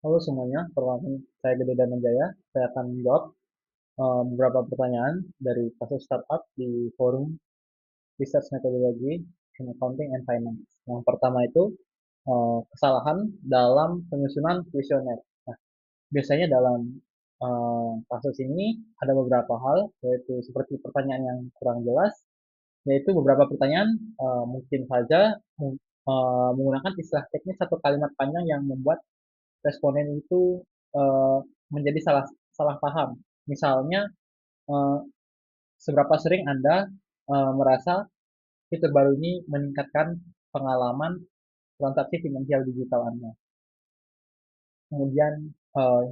Halo semuanya, perkenalkan saya Gede Dananjaya. Saya akan menjawab beberapa pertanyaan dari kasus startup di forum Research Methodology in Accounting and Finance. Yang pertama itu kesalahan dalam penyusunan kuesioner. Nah, biasanya dalam kasus ini ada beberapa hal, yaitu seperti pertanyaan yang kurang jelas, yaitu beberapa pertanyaan mungkin saja menggunakan istilah teknis atau kalimat panjang yang membuat responden itu eh, menjadi salah salah paham. Misalnya, eh, seberapa sering Anda merasa fitur baru ini meningkatkan pengalaman transaksi finansial digital Anda. Kemudian eh,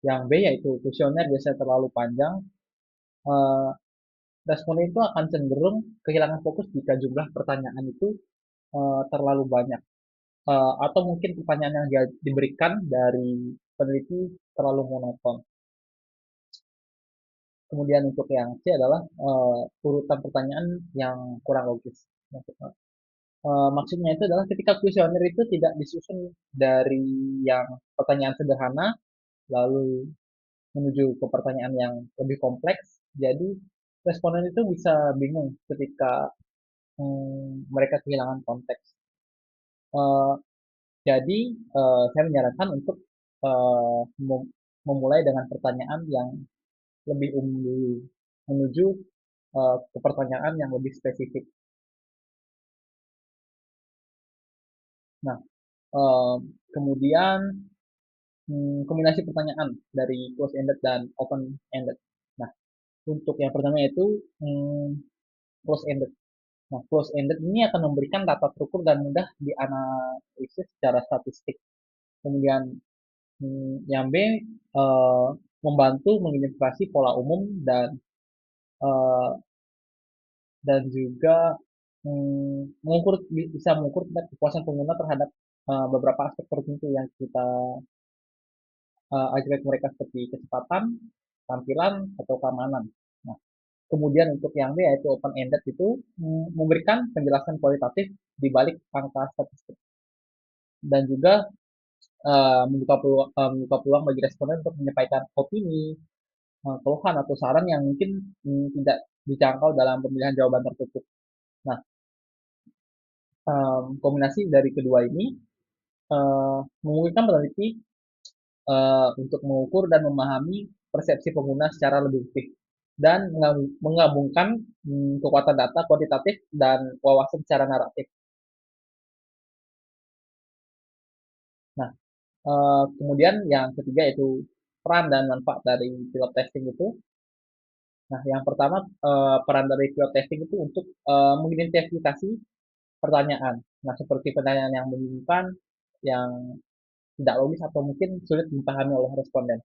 yang B yaitu kuesioner biasanya terlalu panjang. Eh, Responden itu akan cenderung kehilangan fokus jika jumlah pertanyaan itu terlalu banyak. Atau mungkin pertanyaan yang diberikan dari peneliti terlalu monoton. Kemudian untuk yang C adalah urutan pertanyaan yang kurang logis. Maksudnya itu adalah ketika kuesioner itu tidak disusun dari yang pertanyaan sederhana, lalu menuju ke pertanyaan yang lebih kompleks, jadi responden itu bisa bingung ketika mereka kehilangan konteks. Eh, jadi saya menyarankan untuk eh, memulai dengan pertanyaan yang lebih umum dulu, menuju ke pertanyaan yang lebih spesifik. Nah, eh, kemudian kombinasi pertanyaan dari close-ended dan open-ended. Nah, untuk yang pertama yaitu close-ended. Nah, close-ended ini akan memberikan data terukur dan mudah dianalisis secara statistik. Kemudian yang B eh, membantu mengidentifikasi pola umum eh, dan juga bisa mengukur tingkat kepuasan pengguna terhadap beberapa aspek tertentu yang kita ajakan mereka seperti kecepatan, tampilan, atau keamanan. Nah, kemudian untuk yang B yaitu open ended itu memberikan penjelasan kualitatif di balik angka statistik dan juga membuka peluang bagi responden untuk menyampaikan opini, keluhan atau saran yang mungkin tidak dijangkau dalam pemilihan jawaban tertutup. Nah, kombinasi dari kedua ini memungkinkan peneliti untuk mengukur dan memahami persepsi pengguna secara lebih utuh dan menggabungkan kekuatan data kuantitatif dan wawasan secara naratif. Nah, kemudian yang ketiga yaitu peran dan manfaat dari pilot testing itu. Nah, yang pertama peran dari pilot testing itu untuk mengidentifikasi pertanyaan. Nah, seperti pertanyaan yang membingungkan, yang tidak logis atau mungkin sulit dipahami oleh responden.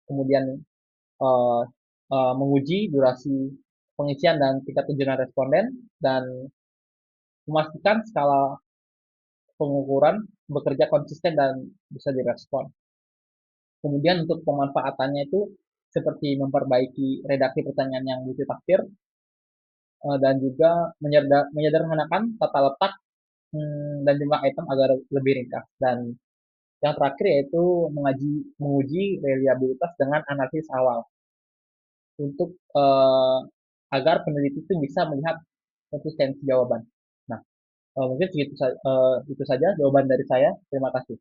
Kemudian eh, menguji durasi pengisian dan tingkat tujuan responden dan memastikan skala pengukuran bekerja konsisten dan bisa direspon. Kemudian untuk pemanfaatannya itu seperti memperbaiki redaksi pertanyaan yang butuh tafsir dan juga menyederhanakan tata letak dan jumlah item agar lebih ringkas. Dan yang terakhir yaitu menguji reliabilitas dengan analisis awal untuk agar peneliti itu bisa melihat konsistensi jawaban. Nah, mungkin itu saja jawaban dari saya. Terima kasih.